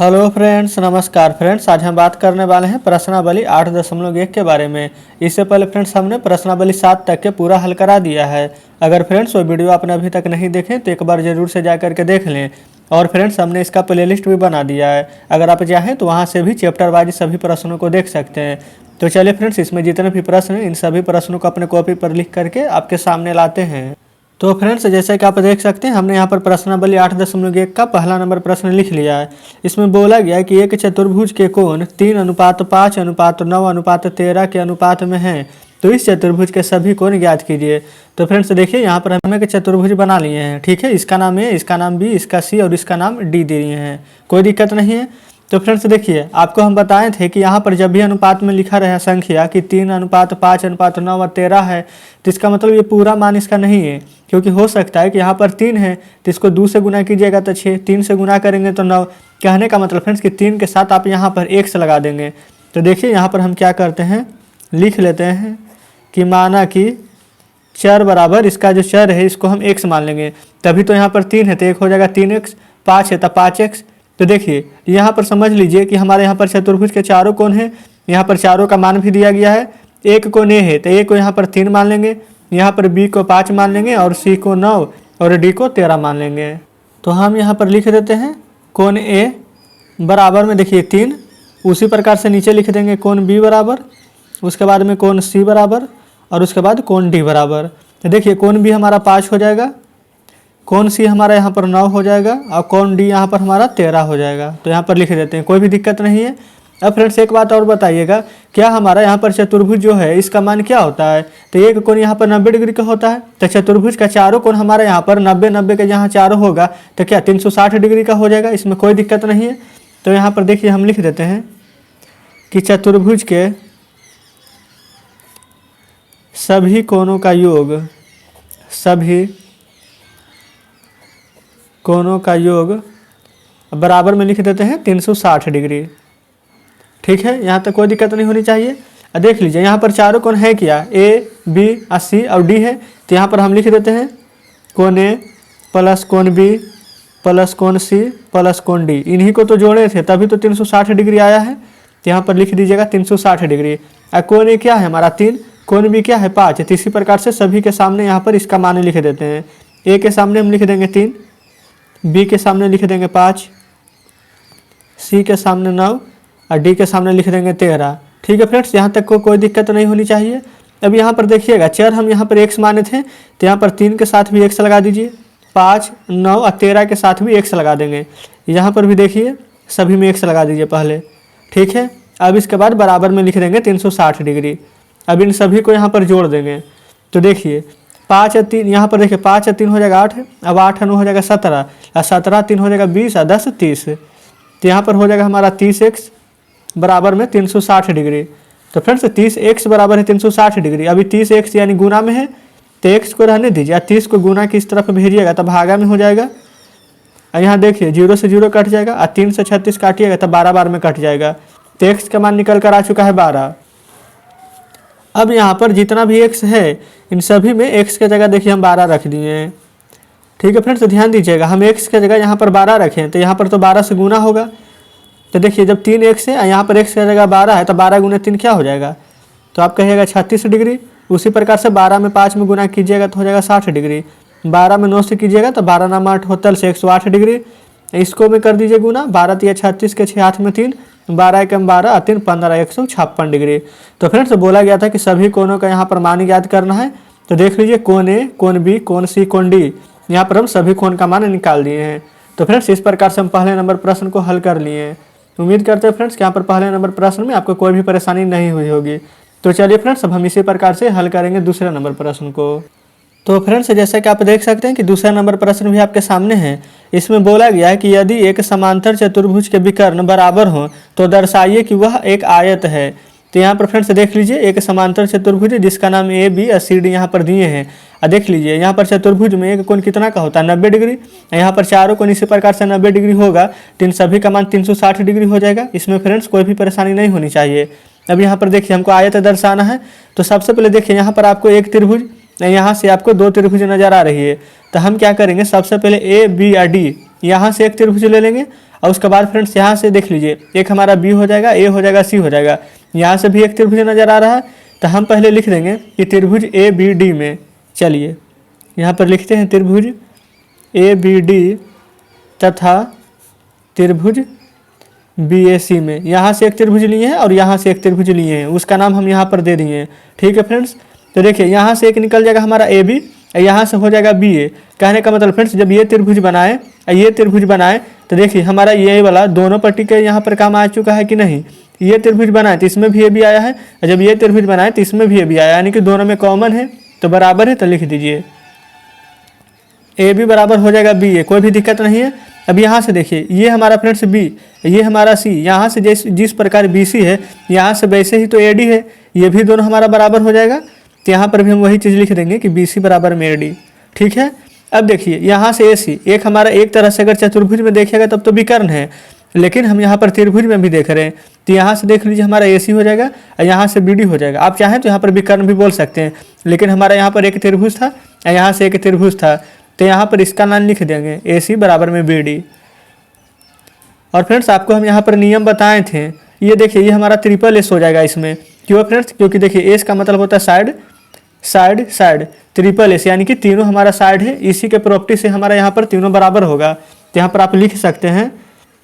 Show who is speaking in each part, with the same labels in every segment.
Speaker 1: Hello friends, नमस्कार friends. आज हम बात करने वाले हैं प्रश्नावली 8.1 के बारे में। इससे पहले फ्रेंड्स हमने प्रश्नावली 7 तक के पूरा हल करा दिया है। अगर फ्रेंड्स वो वीडियो आपने अभी तक नहीं देखे तो एक बार ज़रूर से जा करके देख लें। और फ्रेंड्स हमने इसका प्लेलिस्ट भी बना दिया है, अगर आप चाहें तो वहाँ से भी चैप्टर वाइज सभी प्रश्नों को देख सकते हैं। तो चलिए फ्रेंड्स, इसमें जितने भी प्रश्न हैं इन सभी प्रश्नों को अपने कॉपी पर लिख करके आपके सामने लाते हैं। तो फ्रेंड्स जैसे कि आप देख सकते हैं, हमने यहाँ पर प्रश्नावली 8.1 का पहला नंबर प्रश्न लिख लिया है। इसमें बोला गया है कि एक चतुर्भुज के कोण 3:5:9:13 के अनुपात में है, तो इस चतुर्भुज के सभी कोण ज्ञात कीजिए। तो फ्रेंड्स देखिए, यहाँ पर हमें एक चतुर्भुज बना लिए हैं। ठीक है, इसका नाम ए, इसका नाम बी, इसका सी और इसका नाम डी दिए हैं। कोई दिक्कत नहीं है। तो फ्रेंड्स देखिए, आपको हम बताए थे कि यहाँ पर जब भी अनुपात में लिखा रहा संख्या कि 3:5:9:13 है, तो इसका मतलब ये पूरा मान इसका नहीं है, क्योंकि हो सकता है कि यहाँ पर 3 है तो इसको 2 से गुना कीजिएगा तो 6, 3 से गुना करेंगे तो 9। कहने का मतलब फ्रेंड्स कि 3 के साथ आप यहाँ पर x लगा देंगे। तो देखिए यहाँ पर हम क्या करते हैं, लिख लेते हैं कि माना कि चर बराबर इसका जो चर है इसको हम x मान लेंगे। तभी तो यहाँ पर 3 है तो 1 हो जाएगा 3x, 5 है तो 5x। तो देखिए यहाँ पर समझ लीजिए कि हमारे यहाँ पर चतुर्भुज के चारों कोण हैं, यहाँ पर चारों का मान भी दिया गया है। एक कोण ए है तो ए को यहाँ पर 3 मान लेंगे, यहाँ पर बी को 5 मान लेंगे और सी को 9 और डी को 13 मान लेंगे। तो हम यहाँ पर लिख देते हैं कोण ए बराबर में देखिए 3, उसी प्रकार से नीचे लिख देंगे कोण बी बराबर, उसके बाद में कोण सी बराबर और उसके बाद कोण डी बराबर। तो देखिए कोण बी हमारा 5 हो जाएगा, कोण सी हमारा यहाँ पर 9 हो जाएगा और कोण डी यहाँ पर हमारा 13 हो जाएगा। तो यहाँ पर लिख देते हैं, कोई भी दिक्कत नहीं है। अब फ्रेंड्स एक बात और बताइएगा, क्या हमारा यहाँ पर चतुर्भुज जो है इसका मान क्या होता है? तो एक कोण यहाँ पर 90 डिग्री का होता है, तो चतुर्भुज का चारों कोण हमारे यहाँ पर 90 के जहाँ चारों होगा तो क्या 360 डिग्री का हो जाएगा, इसमें कोई दिक्कत नहीं है। तो यहाँ पर देखिए हम लिख देते हैं कि चतुर्भुज के सभी कोणों का योग, सभी कोणों का योग बराबर में लिख देते हैं 360 डिग्री। ठीक है, यहाँ तक कोई दिक्कत नहीं होनी चाहिए। देख लीजिए यहाँ पर चारों कोण है क्या, ए, बी, सी और डी है। तो यहाँ पर हम लिख देते हैं कोण ए प्लस कोण बी प्लस कोण सी प्लस कोण डी, इन्हीं को तो जोड़े थे तभी तो 360 डिग्री आया है। तो यहाँ पर लिख दीजिएगा 360 डिग्री। कोण ए क्या है हमारा 3, कोण बी क्या है 5। तो इसी प्रकार से सभी के सामने यहाँ पर इसका मान लिख देते हैं। ए के सामने हम लिख देंगे 3, बी के सामने लिख देंगे 5, सी के सामने 9 और डी के सामने लिख देंगे 13। ठीक है फ्रेंड्स, यहाँ तक को कोई दिक्कत नहीं होनी चाहिए। अब यहाँ पर देखिएगा चर हम यहाँ पर x माने थे, तो यहाँ पर 3 के साथ भी x लगा दीजिए, 5, 9 और 13 के साथ भी x लगा देंगे। यहाँ पर भी देखिए सभी में x लगा दीजिए पहले। ठीक है, अब इसके बाद बराबर में लिख देंगे 360 डिग्री। अब इन सभी को यहाँ पर जोड़ देंगे। तो देखिए 5 और 3, यहाँ पर देखिए 5 और 3 हो जाएगा 8, अब 8 और 9 हो जाएगा 17 और 17 3 हो जाएगा 20 और 10 30। तो यहाँ पर हो जाएगा हमारा 30x बराबर में 360 डिग्री। तो फ्रेंड्स 30x बराबर है 360 डिग्री। अभी 30x यानी गुना में है तो x को रहने दीजिए, 30 को गुना की इस तरफ भेजिएगा तब भागा में हो जाएगा। और यहाँ देखिए 0 से 0 कट जाएगा और 3 से 36 काटिएगा तब 12 बार में कट जाएगा। तो x का मान निकल कर आ चुका है 12। अब यहाँ पर जितना भी x है इन सभी में x के जगह देखिए हम 12 रख दिए हैं। ठीक है फ्रेंड्स, तो ध्यान दीजिएगा, हम x के जगह यहाँ पर 12 रखें तो यहाँ पर तो 12 से गुना होगा। तो देखिए जब 3x है यहाँ पर x की जगह 12 है तो 12 गुना 3 क्या हो जाएगा, तो आप कहिएगा 36 डिग्री। उसी प्रकार से 12 में 5 में गुना कीजिएगा तो हो जाएगा 60 डिग्री। 12 में 9 से कीजिएगा तो 12 नाम 8 होतल से 108 डिग्री। इसको में कर दीजिए गुना, 12 तिया 36 के 6 हाथ में 3, 12 कम 12 3 15 156 डिग्री। तो फ्रेंड्स बोला गया था कि सभी कोणों का यहाँ पर मान ज्ञात करना है। तो देख लीजिए कोण ए, कोण बी, कोण सी, कोण डी, यहाँ पर हम सभी कोण का मान निकाल दिए हैं। तो फ्रेंड्स इस प्रकार से हम पहले नंबर प्रश्न को हल कर लिए हैं। उम्मीद करते हैं फ्रेंड्स कि यहाँ पर पहले नंबर प्रश्न में आपको कोई भी परेशानी नहीं हुई होगी। तो चलिए फ्रेंड्स अब हम इसी प्रकार से हल करेंगे दूसरे नंबर प्रश्न को। तो फ्रेंड्स जैसा कि आप देख सकते हैं कि दूसरा नंबर प्रश्न भी आपके सामने है। इसमें बोला गया है कि यदि एक समांतर चतुर्भुज के विकर्ण बराबर हो तो दर्शाइए कि वह एक आयत है। तो यहाँ पर फ्रेंड्स देख लीजिए एक समांतर चतुर्भुज जिसका नाम ए, बी और सी, डी यहाँ पर दिए हैं। और देख लीजिए यहाँ पर चतुर्भुज में एक कोण कितना का होता है 90 डिग्री। यहाँ पर चारों कोण इसी प्रकार से 90 डिग्री होगा तो इन सभी का मान 360 डिग्री हो जाएगा। इसमें फ्रेंड्स कोई भी परेशानी नहीं होनी चाहिए। अब यहाँ पर देखिए हमको आयत दर्शाना है। तो सबसे पहले देखिए यहाँ पर आपको एक त्रिभुज, यहाँ से आपको 2 त्रिभुज नजर आ रही है। तो हम क्या करेंगे, सबसे पहले ए, बी और डी यहाँ से एक त्रिभुज ले लेंगे और उसके बाद फ्रेंड्स यहाँ से देख लीजिए, एक हमारा बी हो जाएगा, ए हो जाएगा, सी हो जाएगा। यहाँ से भी एक त्रिभुज नज़र आ रहा है, तो हम पहले लिख देंगे कि त्रिभुज ए बी डी में, चलिए यहाँ पर लिखते हैं त्रिभुज ए बी डी तथा त्रिभुज बी ए सी में। यहाँ से एक त्रिभुज लिए हैं और यहाँ से एक त्रिभुज लिए हैं, उसका नाम हम यहाँ पर दे दिए हैं। ठीक है फ्रेंड्स, तो देखिए यहाँ से एक निकल जाएगा हमारा ए बी, यहाँ से हो जाएगा बी ए। कहने का मतलब फ्रेंड्स, जब ये त्रिभुज बनाए ये त्रिभुज बनाए तो देखिए हमारा ये वाला दोनों पट्टी के यहाँ पर काम आ चुका है कि नहीं। ये त्रिभुज बनाए तो इसमें भी ए बी आया है, और जब ये त्रिभुज बनाए तो इसमें भी ए बी आया, यानी कि दोनों में कॉमन है तो बराबर है, तो लिख दीजिए ए बी बराबर हो जाएगा बी ए, कोई भी दिक्कत नहीं है। अब यहाँ से देखिए ये हमारा फ्रेंड्स बी, ये हमारा सी, यहाँ से जिस प्रकार बी सी है यहाँ से वैसे ही तो ए डी है, ये भी दोनों हमारा बराबर हो जाएगा। तो यहाँ पर भी हम वही चीज़ लिख देंगे कि बी सी बराबर में ए डी। ठीक है, अब देखिए यहाँ से ए सी, एक हमारा एक तरह से अगर चतुर्भुज में देखिएगा तब तो विकर्ण है, लेकिन हम यहाँ पर त्रिभुज में भी देख रहे हैं, तो यहाँ से देख लीजिए हमारा ए सी हो जाएगा और यहाँ से बी डी हो जाएगा। आप चाहें तो यहाँ पर विकर्ण भी बोल सकते हैं, लेकिन हमारा यहाँ पर एक त्रिभुज था और यहाँ से एक त्रिभुज था, तो यहाँ पर इसका मान लिख देंगे ए सी बराबर में बी डी। और फ्रेंड्स आपको हम यहाँ पर नियम बताए थे, ये देखिए ये हमारा ट्रिपल एस हो जाएगा इसमें। क्यों फ्रेंड्स, क्योंकि देखिए एस का मतलब होता है side, side side, triple S यानी कि तीनों हमारा साइड है, इसी के प्रॉपर्टी से हमारा यहाँ पर तीनों बराबर होगा। तो यहाँ पर आप लिख सकते हैं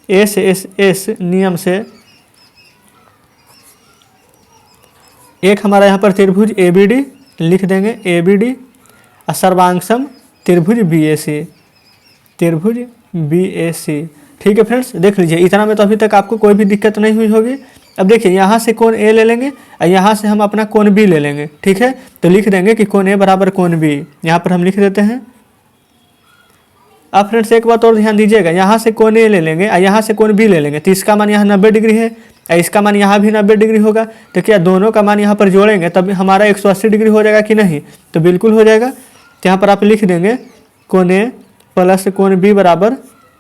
Speaker 1: एस एस एस नियम से एक हमारा यहाँ पर त्रिभुज ए बी डी लिख देंगे, ए बी डी और सर्वांगसम त्रिभुज बी ए सी, त्रिभुज बी ए सी। ठीक है फ्रेंड्स, देख लीजिए इतना में तो अभी तक आपको कोई भी दिक्कत नहीं हुई होगी। अब देखिए यहाँ से कोण ए ले लेंगे और यहाँ से हम अपना कोण बी ले लेंगे। ठीक है, तो लिख देंगे कि कोण ए बराबर कोण बी, यहाँ पर हम लिख देते हैं। अब फ्रेंड्स एक बात और ध्यान दीजिएगा, यहाँ से कोण ए ले लेंगे और यहाँ से कोण बी ले लेंगे, तो इसका मान यहाँ 90 डिग्री है और इसका मान यहाँ भी 90 डिग्री होगा। तो क्या दोनों का मान यहाँ पर जोड़ेंगे तब हमारा 180 डिग्री हो जाएगा कि नहीं, तो बिल्कुल हो जाएगा। तो यहाँ पर आप लिख देंगे कोण ए प्लस कोण बी बराबर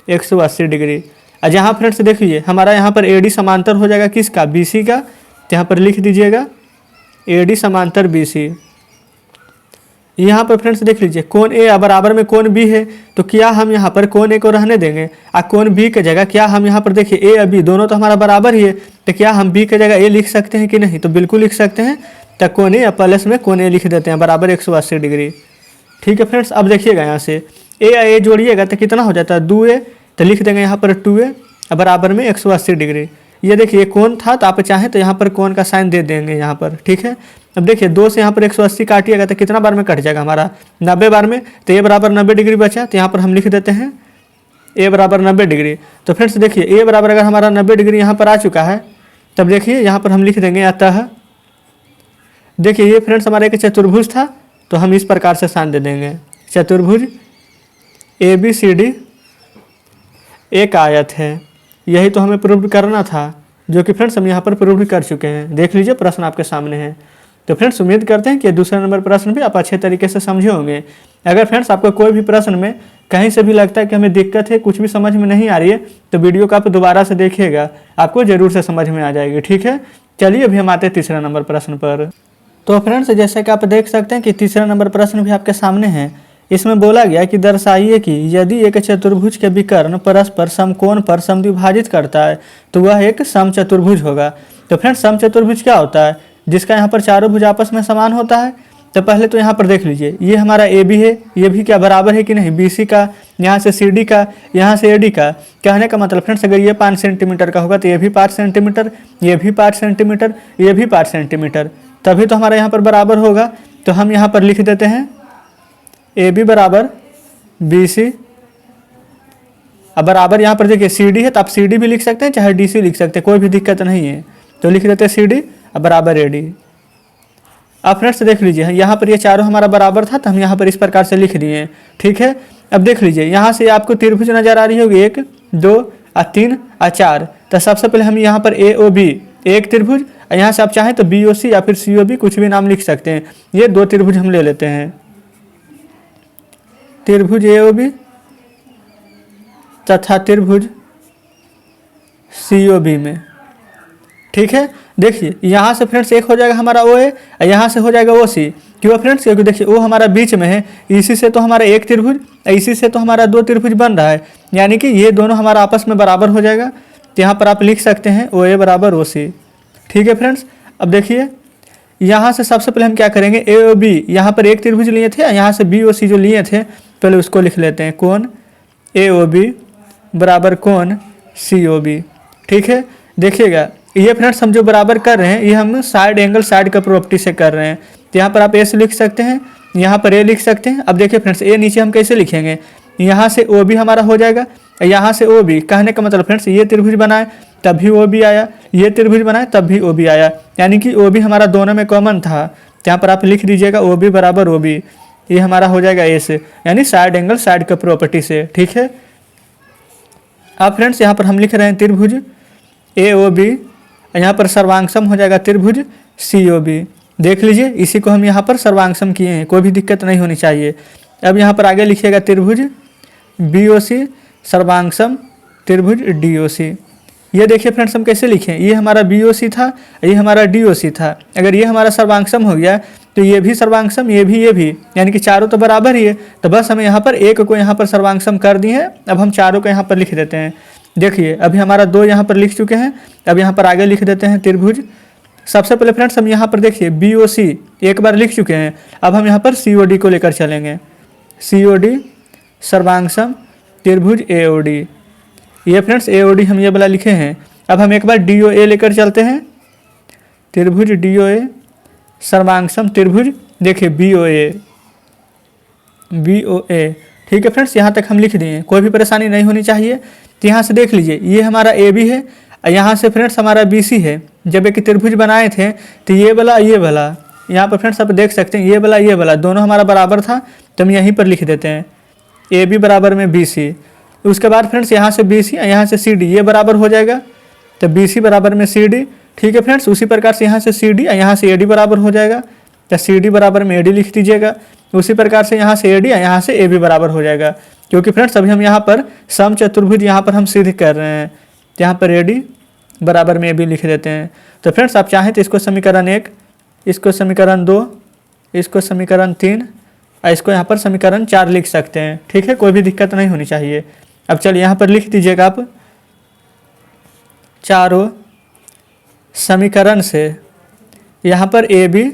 Speaker 1: 180 डिग्री। और जहाँ फ्रेंड्स देख लीजिए हमारा यहाँ पर ए डी समांतर हो जाएगा किसका, बी सी का, तो यहाँ पर लिख दीजिएगा ए डी समांतर बी सी। यहाँ पर फ्रेंड्स देख लीजिए कोण ए बराबर में कोण बी है, तो क्या हम यहाँ पर कोण ए को रहने देंगे और कोण बी की जगह क्या हम यहाँ पर देखिए ए और बी दोनों तो हमारा बराबर ही है, तो क्या हम बी की जगह ए लिख सकते हैं कि नहीं, तो बिल्कुल लिख सकते हैं। तो कोण ए प्लस में कोण ए लिख देते हैं बराबर 180 डिग्री। ठीक है फ्रेंड्स, अब देखिएगा यहाँ से ए या ए जोड़िएगा तो कितना हो जाता है 2a, तो लिख देंगे यहाँ पर 2a बराबर में 180 डिग्री। ये देखिए कोण था तो आप चाहें तो यहाँ पर कोण का साइन दे देंगे यहाँ पर। ठीक है, अब देखिए 2 से यहाँ पर 180 काटिएगा तो कितना बार में कट जाएगा हमारा 90 बार में, तो ए बराबर 90 डिग्री बचा, तो यहाँ पर हम लिख देते हैं ए बराबर 90 डिग्री। तो फ्रेंड्स देखिए ए बराबर अगर हमारा 90 डिग्री यहाँ पर आ चुका है, तब देखिए यहाँ पर हम लिख देंगे अतः, देखिए ये फ्रेंड्स हमारा एक चतुर्भुज था तो हम इस प्रकार से साइन दे देंगे, चतुर्भुज ए बी सी डी एक आयत है। यही तो हमें प्रूव करना था, जो कि फ्रेंड्स हम यहाँ पर प्रूव कर चुके हैं। देख लीजिए प्रश्न आपके सामने है। तो फ्रेंड्स उम्मीद करते हैं कि दूसरा नंबर प्रश्न भी आप अच्छे तरीके से समझे होंगे। अगर फ्रेंड्स आपको कोई भी प्रश्न में कहीं से भी लगता है कि हमें दिक्कत है, कुछ भी समझ में नहीं आ रही है, तो वीडियो को आप दोबारा से देखिएगा, आपको ज़रूर से समझ में आ जाएगी। ठीक है, चलिए अभी हम आते हैं तीसरा नंबर प्रश्न पर। तो फ्रेंड्स जैसे कि आप देख सकते हैं कि तीसरा नंबर प्रश्न भी आपके सामने है। इसमें बोला गया कि दर्शाइए कि यदि एक चतुर्भुज के विकर्ण परस्पर समकोण पर समद्विभाजित करता है तो वह एक समचतुर्भुज होगा। तो फ्रेंड्स समचतुर्भुज क्या होता है, जिसका यहाँ पर चारों भुज आपस में समान होता है। तो पहले तो यहाँ पर देख लीजिए ये हमारा ए बी है, ये भी क्या बराबर है कि नहीं बी सी का, यहाँ से सी डी का, यहाँ से ए डी का। कहने का मतलब फ्रेंड्स अगर ये 5 सेंटीमीटर का होगा तो ये भी 5 सेंटीमीटर, ये भी 5 सेंटीमीटर, ये भी 5 सेंटीमीटर, तभी तो हमारा यहाँ पर बराबर होगा। तो हम यहाँ पर लिख देते हैं ए बी बराबर बी सी, अब बराबर यहाँ पर देखिए सी डी है तो आप सी डी भी लिख सकते हैं चाहे डी सी लिख सकते हैं, कोई भी दिक्कत नहीं है। तो लिख देते हैं सी डी बराबर ए डी। अब फ्रेंड्स देख लीजिए यहाँ पर ये चारों हमारा बराबर था तो हम यहाँ पर इस प्रकार से लिख दिए। ठीक है, अब देख लीजिए यहाँ से आपको त्रिभुज नजर आ रही होगी 1 2 और 3 और 4। तो सबसे पहले हम यहाँ पर ए ओ बी एक त्रिभुज, यहाँ से आप चाहें तो बी ओ सी या फिर सी ओ बी कुछ भी नाम लिख सकते हैं। ये 2 त्रिभुज हम ले लेते हैं, त्रिभुज ए ओ बी तथा त्रिभुज सी ओ बी में। ठीक है, देखिए यहाँ से फ्रेंड्स एक हो जाएगा हमारा ओ ए, यहाँ से हो जाएगा ओ सी। क्यों फ्रेंड्स? क्योंकि देखिए ओ हमारा बीच में है, इसी से तो हमारा एक त्रिभुज, इसी से तो हमारा दो त्रिभुज बन रहा है, यानी कि ये दोनों हमारा आपस में बराबर हो जाएगा। तो यहाँ पर आप लिख सकते हैं ओ ए बराबर ओ सी। ठीक है फ्रेंड्स, अब देखिए यहाँ से सबसे पहले हम क्या करेंगे, ए ओ बी, यहाँ पर एक त्रिभुज लिए थे, यहाँ से बी ओ सी जो लिए थे पहले उसको लिख लेते हैं। कोण ए ओ बी बराबर कोण सी ओ बी। ठीक है, देखिएगा ये फ्रेंड्स हम जो बराबर कर रहे हैं ये हम साइड एंगल साइड का प्रॉपर्टी से कर रहे हैं। तो यहाँ पर आप ए से लिख सकते हैं, यहाँ पर ए लिख सकते हैं। अब देखिए फ्रेंड्स ए नीचे हम कैसे लिखेंगे, यहाँ से ओ बी हमारा हो जाएगा, यहाँ से ओ बी, कहने का मतलब फ्रेंड्स ये त्रिभुज बनाए तब भी ओ बी आया, ये त्रिभुज बनाए तब भी ओ बी आया, यानी कि ओ बी हमारा दोनों में कॉमन था। तो यहाँ पर आप लिख दीजिएगा ओ बी बराबर ओ बी, ये हमारा हो जाएगा ए से, यानी साइड एंगल साइड का प्रॉपर्टी से। ठीक है, अब फ्रेंड्स यहाँ पर हम लिख रहे हैं त्रिभुज ए ओ बी, यहाँ पर सर्वांगसम हो जाएगा त्रिभुज सी ओ बी। देख लीजिए इसी को हम यहाँ पर सर्वांगसम किए हैं, कोई भी दिक्कत नहीं होनी चाहिए। अब यहाँ पर आगे लिखिएगा त्रिभुज बी ओ सी सर्वांगसम त्रिभुज डी ओ सी। ये देखिए फ्रेंड्स हम कैसे लिखें, ये हमारा बी ओ सी था, ये हमारा डी ओ सी था। अगर ये हमारा सर्वांगसम हो गया तो ये भी सर्वांगसम, ये भी, यानी कि चारों तो बराबर ही है। तो बस हमें यहाँ पर एक को यहाँ पर सर्वांगसम कर दिए हैं, अब हम चारों को यहाँ पर लिख देते हैं। देखिए अभी हमारा दो यहाँ पर लिख चुके हैं, अब यहाँ पर आगे लिख देते हैं त्रिभुज। सबसे पहले फ्रेंड्स हम यहाँ पर देखिए बी ओ सी एक बार लिख चुके हैं, अब हम यहाँ पर सी ओ डी को लेकर चलेंगे। सी ओ डी सर्वांगसम त्रिभुज ए ओ डी, ये फ्रेंड्स ए ओ डी हम ये वाला लिखे हैं। अब हम एक बार डी ओ ए लेकर चलते हैं, त्रिभुज डी ओ ए सर्वांगसम त्रिभुज देखिए बी ओ ए। ठीक है फ्रेंड्स, यहाँ तक हम लिख दिए, कोई भी परेशानी नहीं होनी चाहिए। तो यहाँ से देख लीजिए ये हमारा ए बी है, यहाँ से फ्रेंड्स हमारा बी सी है। जब एक त्रिभुज बनाए थे तो ये वाला यहाँ पर फ्रेंड्स आप देख सकते हैं ये वाला दोनों हमारा बराबर था, तो हम यहीं पर लिख देते हैं ए बी बराबर में बी सी। उसके बाद फ्रेंड्स यहाँ से बी सी, यहाँ से सी डी, ये बराबर हो जाएगा, तो बी सी बराबर में सी डी। ठीक है फ्रेंड्स, उसी प्रकार से यहाँ से सी डी, यहाँ से ए डी बराबर हो जाएगा, तो सी डी बराबर में ए डी लिख दीजिएगा। उसी प्रकार से यहाँ से ए डी, यहाँ से ए बी बराबर हो जाएगा, क्योंकि फ्रेंड्स अभी हम यहाँ पर सम चतुर्भुज यहाँ पर हम सिद्ध कर रहे हैं। तो यहाँ पर ए डी बराबर में ए बी लिख देते हैं। तो फ्रेंड्स आप चाहें तो इसको समीकरण 1, इसको समीकरण 2, इसको समीकरण 3 और इसको यहाँ पर समीकरण 4 लिख सकते हैं। ठीक है, कोई भी दिक्कत नहीं होनी चाहिए। अब चलिए यहाँ पर लिख दीजिएगा आप चारों समीकरण से, यहाँ पर ए बी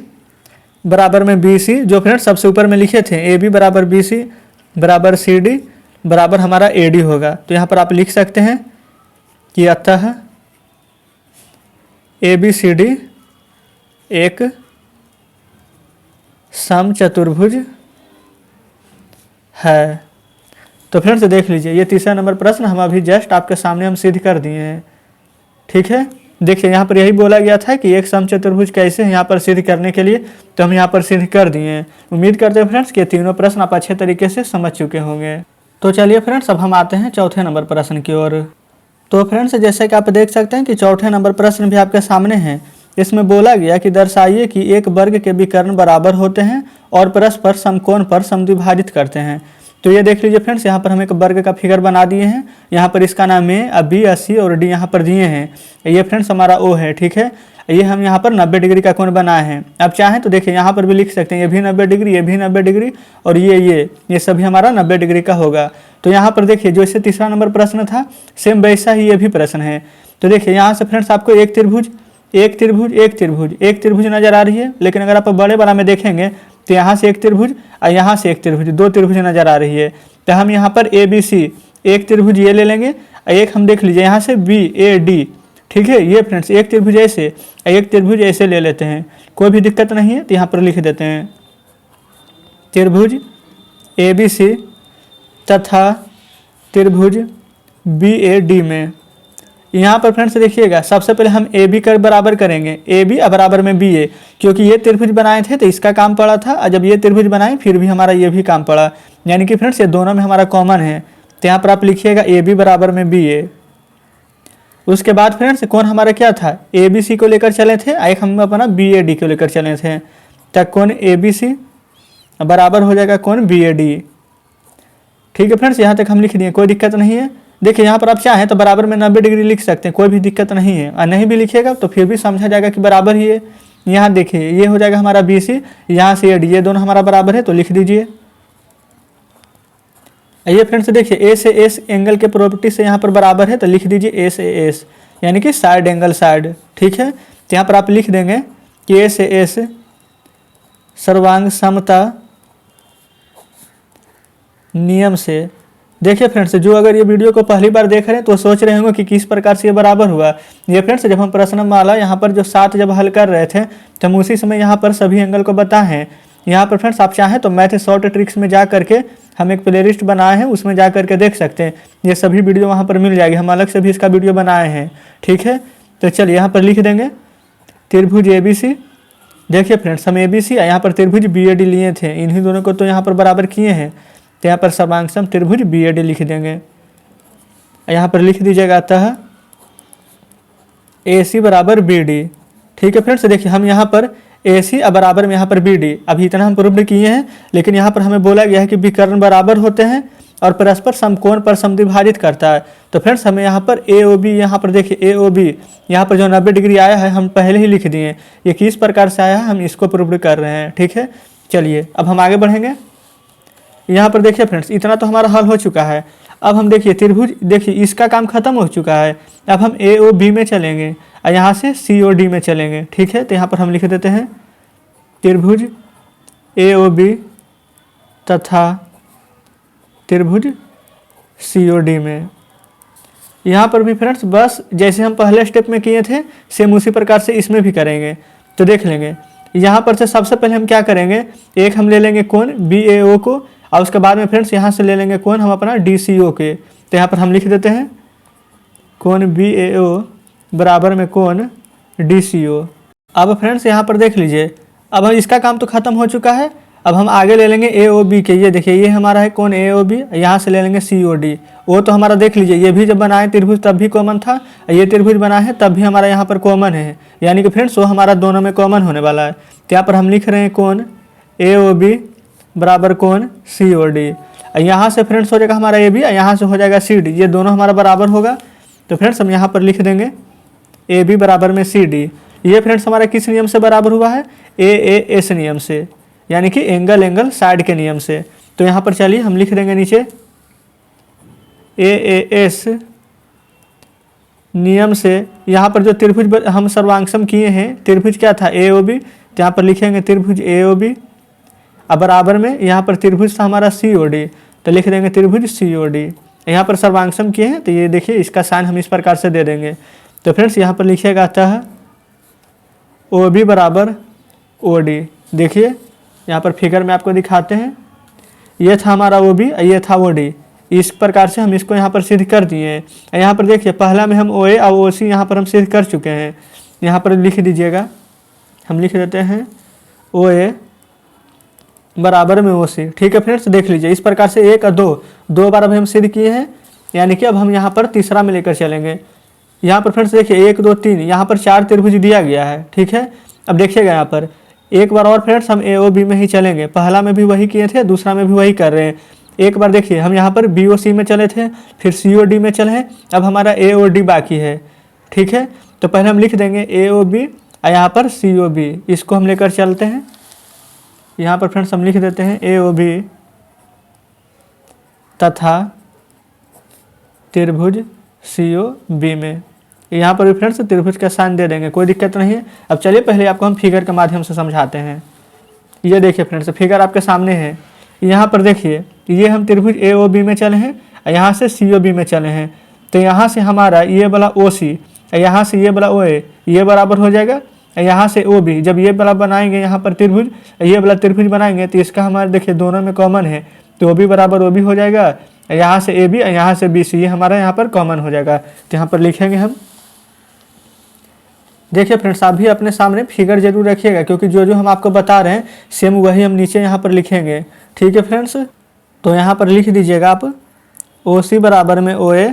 Speaker 1: बराबर में बी सी, जो फ्रेंड्स सबसे ऊपर में लिखे थे ए बी बराबर बी सी बराबर सी डी बराबर हमारा ए डी होगा। तो यहाँ पर आप लिख सकते हैं कि अतः ए बी सी डी एक सम चतुर्भुज है। तो फ्रेंड्स देख लीजिए ये तीसरा नंबर प्रश्न हम अभी जस्ट आपके सामने हम सिद्ध कर दिए हैं। ठीक है, देखिए यहाँ पर यही बोला गया था कि एक समचतुर्भुज कैसे है यहाँ पर सिद्ध करने के लिए, तो हम यहाँ पर सिद्ध कर दिए हैं। उम्मीद करते हैं फ्रेंड्स कि तीनों प्रश्न आप अच्छे तरीके से समझ चुके होंगे। तो चलिए फ्रेंड्स अब हम आते हैं चौथे नंबर प्रश्न की ओर। तो फ्रेंड्स जैसे कि आप देख सकते हैं कि चौथे नंबर प्रश्न भी आपके सामने है। इसमें बोला गया कि दर्शाइए कि एक वर्ग के विकर्ण बराबर होते हैं और परस्पर समकोण पर समद्विभाजित करते हैं। तो ये देख लीजिए फ्रेंड्स, यहाँ पर हम एक वर्ग का फिगर बना दिए हैं। यहाँ पर इसका नाम है बी, सी और डी यहाँ पर दिए हैं। ये फ्रेंड्स हमारा ओ है। ठीक है, ये हम यहाँ पर 90 डिग्री का कोण बनाए हैं। अब चाहें तो देखिए यहाँ पर भी लिख सकते हैं ये भी 90 डिग्री, ये भी 90 डिग्री और ये सभी हमारा 90 डिग्री का होगा। तो यहाँ पर देखिए जो इससे तीसरा नंबर प्रश्न था सेम वैसा ही ये भी प्रश्न है। तो देखिए यहाँ से फ्रेंड्स आपको एक त्रिभुज नजर आ रही है, लेकिन अगर आप बड़े बड़ा में देखेंगे तो यहाँ से एक त्रिभुज और यहाँ से एक त्रिभुज, दो त्रिभुज नजर आ रही है। तो हम यहाँ पर ए बी सी एक त्रिभुज ये ले लेंगे, एक हम देख लीजिए यहाँ से बी ए डी। ठीक है, ये फ्रेंड्स एक त्रिभुज ऐसे एक त्रिभुज ऐसे ले लेते हैं, कोई भी दिक्कत नहीं है। तो यहाँ पर लिख देते हैं त्रिभुज ए बी सी तथा त्रिभुज बी ए डी में। यहाँ पर फ्रेंड्स देखिएगा सबसे पहले हम ए बी का बराबर करेंगे, ए बी बराबर में बी ए, क्योंकि ये त्रिभुज बनाए थे तो इसका काम पड़ा था, और जब ये त्रिभुज बनाए फिर भी हमारा ये भी काम पड़ा, यानी कि फ्रेंड्स ये दोनों में हमारा कॉमन है। तो यहाँ पर आप लिखिएगा ए बी बराबर में बी ए। उसके बाद फ्रेंड्स कौन हमारा क्या था, ए बी सी को लेकर चले थे, एक हम अपना बी ए डी को लेकर चले थे। तब कौन ए बी सी बराबर हो जाएगा कौन बी ए डी। ठीक है फ्रेंड्स, यहाँ तक हम लिख दिए, कोई दिक्कत नहीं है। देखिए यहाँ पर आप चाहें तो बराबर में 90 डिग्री लिख सकते हैं, कोई भी दिक्कत नहीं है। और नहीं भी लिखिएगा तो फिर भी समझा जाएगा कि बराबर ही है। यहाँ देखिए ये हो जाएगा हमारा BC, यहाँ से AD, ये दोनों हमारा बराबर है तो लिख दीजिए। ये फ्रेंड्स देखिए A से S एंगल के प्रॉपर्टी से यहाँ पर बराबर है तो लिख दीजिए A से S, यानी कि साइड एंगल साइड। ठीक है, तो यहाँ पर आप लिख देंगे कि A से S सर्वांग समता नियम से। देखिए फ्रेंड्स, जो अगर ये वीडियो को पहली बार देख रहे हैं तो सोच रहे होंगे कि किस प्रकार से ये बराबर हुआ। ये फ्रेंड्स जब हम प्रश्नमाला यहाँ पर जो 7 जब हल कर रहे थे तो हम उसी समय यहाँ पर सभी एंगल को बताए हैं। यहाँ पर फ्रेंड्स आप चाहें तो मैथ शॉर्ट ट्रिक्स में जा करके हम एक प्लेलिस्ट बनाए हैं, उसमें जा करके देख सकते हैं। ये सभी वीडियो वहाँ पर मिल जाएगी, हम अलग से भी इसका वीडियो बनाए हैं। ठीक है, तो चलिए यहाँ पर लिख देंगे त्रिभुज ABC। देखिए फ्रेंड्स हम ABC यहाँ पर त्रिभुज BAD लिए थे, इन्हीं दोनों को तो यहाँ पर बराबर किए हैं, तो यहाँ पर सर्वांगसम त्रिभुज BAD लिख देंगे। यहाँ पर लिख दीजिएगा अतः AC बराबर BD। ठीक है फ्रेंड्स, देखिए हम यहाँ पर AC बराबर में यहाँ पर BD, अभी इतना हम प्रूव किए हैं, लेकिन यहाँ पर हमें बोला गया है कि विकर्ण बराबर होते हैं और परस्पर समकोण पर समद्विभाजित करता है। तो फ्रेंड्स हमें यहाँ पर AOB, यहाँ पर देखिए AOB यहाँ पर जो 90 डिग्री आया है हम पहले ही लिख दिए, ये किस प्रकार से आया है हम इसको प्रूव कर रहे हैं। ठीक है, चलिए अब हम आगे बढ़ेंगे। यहाँ पर देखिए फ्रेंड्स इतना तो हमारा हल हो चुका है। अब हम देखिए त्रिभुज, देखिए इसका काम खत्म हो चुका है। अब हम AOB में चलेंगे और यहाँ से COD में चलेंगे। ठीक है, तो यहाँ पर हम लिख देते हैं त्रिभुज AOB तथा त्रिभुज COD में। यहाँ पर भी फ्रेंड्स बस जैसे हम पहले स्टेप में किए थे सेम उसी प्रकार से इसमें भी करेंगे। तो देख लेंगे यहाँ पर से सबसे पहले हम क्या करेंगे, एक हम ले लेंगे कोण BAO को और उसके बाद में फ्रेंड्स यहाँ से ले लेंगे कोण हम अपना DCO के। तो यहाँ पर हम लिख देते हैं कोण BAO बराबर में कोण DCO। अब फ्रेंड्स यहाँ पर देख लीजिए, अब हम इसका काम तो खत्म हो चुका है। अब हम आगे ले लेंगे AOB के, ये देखिए ये हमारा है कोण AOB, यहाँ से ले लेंगे COD। वो तो हमारा देख लीजिए ये भी जब बनाए त्रिभुज तब भी कॉमन था, ये त्रिभुज बना है तब भी हमारा यहाँ पर कॉमन है, यानी कि फ्रेंड्स वो हमारा दोनों में कॉमन होने वाला है। तो यहाँ पर हम लिख रहे हैं कोण AOB बराबर कोण COD। यहाँ से फ्रेंड्स हो जाएगा हमारा AB, यहाँ से हो जाएगा CD, ये दोनों हमारा बराबर होगा। तो फ्रेंड्स हम यहाँ पर लिख देंगे AB बराबर में CD। ये फ्रेंड्स हमारा किस नियम से बराबर हुआ है, AAS नियम से, यानी कि एंगल साइड के नियम से। तो यहाँ पर चलिए हम लिख देंगे नीचे AAS नियम से। यहाँ पर जो त्रिभुज हम सर्वांगसम किए हैं, त्रिभुज क्या था AOB, तो यहाँ पर लिखेंगे त्रिभुज AOB अब बराबर में यहाँ पर त्रिभुज था हमारा COD, तो लिख देंगे त्रिभुज COD। यहाँ पर सर्वांगसम किए हैं तो ये देखिए इसका साइन हम इस प्रकार से दे देंगे। तो फ्रेंड्स यहाँ पर लिखिएगा अतः OB बराबर OD। देखिए यहाँ पर फिगर में आपको दिखाते हैं, ये था हमारा OB, ये था OD। इस प्रकार से हम इसको यहाँ पर सिद्ध कर दिए हैं। यहाँ पर देखिए पहला में हम OA और OC यहाँ पर हम सिद्ध कर चुके हैं। यहाँ पर लिख दीजिएगा, हम लिख देते हैं OA बराबर में OC। ठीक है फ्रेंड्स, देख लीजिए इस प्रकार से 1 और 2 बार अभी हम सिद्ध किए हैं, यानी कि अब हम यहाँ पर तीसरा में लेकर चलेंगे। यहाँ पर फ्रेंड्स देखिए 1 2 3, यहाँ पर 4 त्रिभुज दिया गया है। ठीक है, अब देखिएगा यहाँ पर एक बार और फ्रेंड्स हम AOB में ही चलेंगे, पहला में भी वही किए थे, दूसरा में भी वही कर रहे हैं। एक बार देखिए हम यहाँ पर BOC में चले थे, फिर COD में चले हैं, अब हमारा AOD बाकी है। ठीक है, तो पहले हम लिख देंगे AOB और यहाँ पर COB, इसको हम लेकर चलते हैं। यहाँ पर फ्रेंड्स हम लिख देते हैं AOB तथा त्रिभुज COB में। यहाँ पर भी फ्रेंड्स त्रिभुज का साइन दे देंगे, कोई दिक्कत नहीं है। अब चलिए पहले आपको हम फिगर के माध्यम से समझाते हैं। ये देखिए फ्रेंड्स फिगर आपके सामने है। यहाँ पर देखिए ये हम त्रिभुज AOB में चले हैं, यहाँ से COB में चले हैं। तो यहाँ से हमारा ये वाला OC, यहाँ से ये वाला OA, ये बराबर हो जाएगा। यहाँ से OB, जब ये वाला बनाएंगे यहाँ पर त्रिभुज, ये वाला त्रिभुज बनाएंगे तो इसका हमारे देखिए दोनों में कॉमन है, तो OB बराबर OB हो जाएगा। यहाँ से AB, यहाँ से BC, ये हमारा यहाँ पर कॉमन हो जाएगा। तो यहाँ पर लिखेंगे हम, देखिए फ्रेंड्स आप भी अपने सामने फिगर जरूर रखिएगा, क्योंकि जो जो हम आपको बता रहे हैं सेम वही हम नीचे यहाँ पर लिखेंगे। ठीक है फ्रेंड्स, तो यहाँ पर लिख दीजिएगा आप OC बराबर में OA।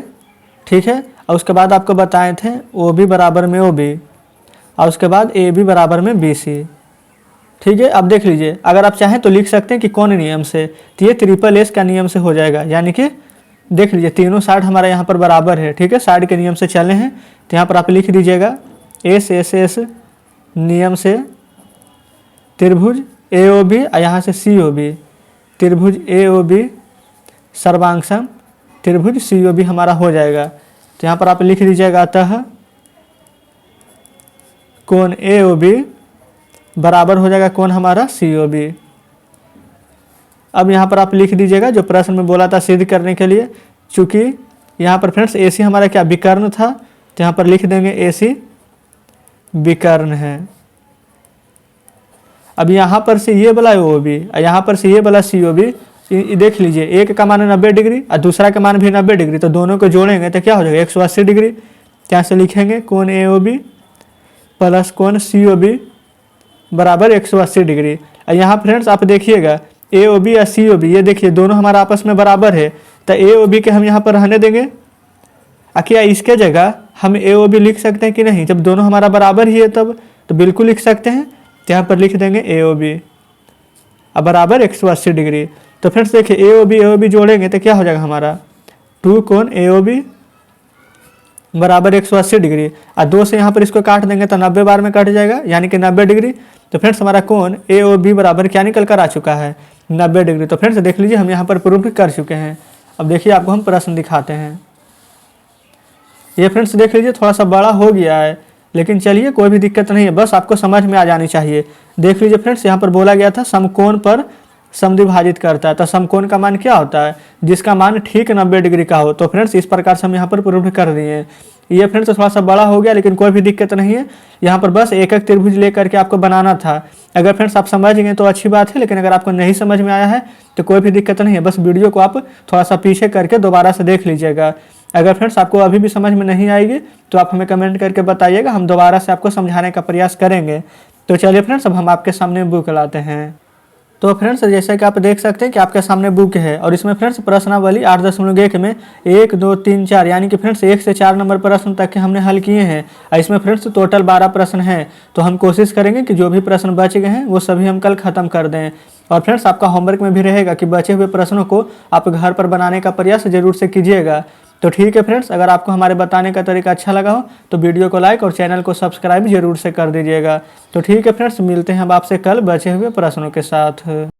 Speaker 1: ठीक है, और उसके बाद आपको बताए थे OB बराबर में OB और उसके बाद AB बराबर में BC। ठीक है, अब देख लीजिए अगर आप चाहें तो लिख सकते हैं कि कौन नियम से, तो ये SSS का नियम से हो जाएगा, यानी कि देख लीजिए तीनों साइड हमारा यहाँ पर बराबर है, ठीक है, साइड के नियम से चले हैं। तो यहाँ पर आप लिख दीजिएगा एस एस एस नियम से त्रिभुज ए ओ बी और यहाँ से सी ओ बी, त्रिभुज ए ओ बी सर्वांगसम त्रिभुज सी ओ बी हमारा हो जाएगा। तो यहाँ पर आप लिख दीजिएगा अतः कोण ए ओ बी बराबर हो जाएगा कोण हमारा सी ओ बी। अब यहाँ पर आप लिख दीजिएगा जो प्रश्न में बोला था सिद्ध करने के लिए, चूँकि यहाँ पर फ्रेंड्स ए सी हमारा क्या विकर्ण था, तो यहाँ पर लिख देंगे ए सी विकर्ण है। अब यहाँ पर से ये वाला ओ बी और यहाँ पर से ये वाला सी ओ बी, देख लीजिए एक का मान है 90 डिग्री और दूसरा का मान भी 90 डिग्री, तो दोनों को जोड़ेंगे तो क्या हो जाएगा 180 डिग्री। यहाँ से लिखेंगे कोण ए ओ बी प्लस कोण सी ओ बी बराबर 180 डिग्री। और यहाँ फ्रेंड्स आप देखिएगा ए ओ बी या सी ओ बी, ये देखिए दोनों हमारा आपस में बराबर है, तो ए ओ बी के हम यहाँ पर रहने देंगे। क्या इसके जगह हम ए ओ बी लिख सकते हैं कि नहीं, जब दोनों हमारा बराबर ही है तब तो बिल्कुल लिख सकते हैं। तो यहाँ पर लिख देंगे ए ओ बी अब बराबर 180 डिग्री। तो फ्रेंड्स देखिए ए ओ बी जोड़ेंगे तो क्या हो जाएगा हमारा 2 कोण ए ओ बी बराबर 180 डिग्री और 2 से यहाँ पर इसको काट देंगे तो 90 बार में कट जाएगा, यानी कि 90 डिग्री। तो फ्रेंड्स हमारा कोण ए ओ बी बराबर क्या निकल कर आ चुका है 90 डिग्री। तो फ्रेंड्स देख लीजिए हम यहाँ पर प्रूफ कर चुके हैं। अब देखिए आपको हम प्रश्न दिखाते हैं। ये फ्रेंड्स देख लीजिए थोड़ा सा बड़ा हो गया है, लेकिन चलिए कोई भी दिक्कत नहीं है, बस आपको समझ में आ जानी चाहिए। देख लीजिए फ्रेंड्स यहाँ पर बोला गया था समकोण पर समद्विभाजित करता है, तो समकोण का मान क्या होता है, जिसका मान ठीक 90 डिग्री का हो। तो फ्रेंड्स इस प्रकार से हम यहाँ पर प्रूफ कर दिए हैं। ये फ्रेंड्स थोड़ा सा बड़ा हो गया, लेकिन कोई भी दिक्कत नहीं है। यहाँ पर बस एक एक त्रिभुज लेकर के आपको बनाना था। अगर फ्रेंड्स आप समझ गए तो अच्छी बात है, लेकिन अगर आपको नहीं समझ में आया है तो कोई भी दिक्कत नहीं है, बस वीडियो को आप थोड़ा सा पीछे करके दोबारा से देख लीजिएगा। अगर फ्रेंड्स आपको अभी भी समझ में नहीं आएगी तो आप हमें कमेंट करके बताइएगा, हम दोबारा से आपको समझाने का प्रयास करेंगे। तो चलिए फ्रेंड्स अब हम आपके सामने बुक लाते हैं। तो फ्रेंड्स जैसे कि आप देख सकते हैं कि आपके सामने बुक है और इसमें फ्रेंड्स प्रश्नावली 8.1 में 1, 2, 3, 4 यानी कि फ्रेंड्स 1 से 4 नंबर प्रश्न तक के हमने हल किए हैं। और इसमें फ्रेंड्स टोटल 12 प्रश्न हैं। तो हम कोशिश करेंगे कि जो भी प्रश्न बच गए हैं वो सभी हम कल ख़त्म कर दें। और फ्रेंड्स आपका होमवर्क में भी रहेगा कि बचे हुए प्रश्नों को आप घर पर बनाने का प्रयास जरूर से कीजिएगा। तो ठीक है फ्रेंड्स, अगर आपको हमारे बताने का तरीका अच्छा लगा हो तो वीडियो को लाइक और चैनल को सब्सक्राइब जरूर से कर दीजिएगा। तो ठीक है फ्रेंड्स, मिलते हैं अब आपसे कल बचे हुए प्रश्नों के साथ।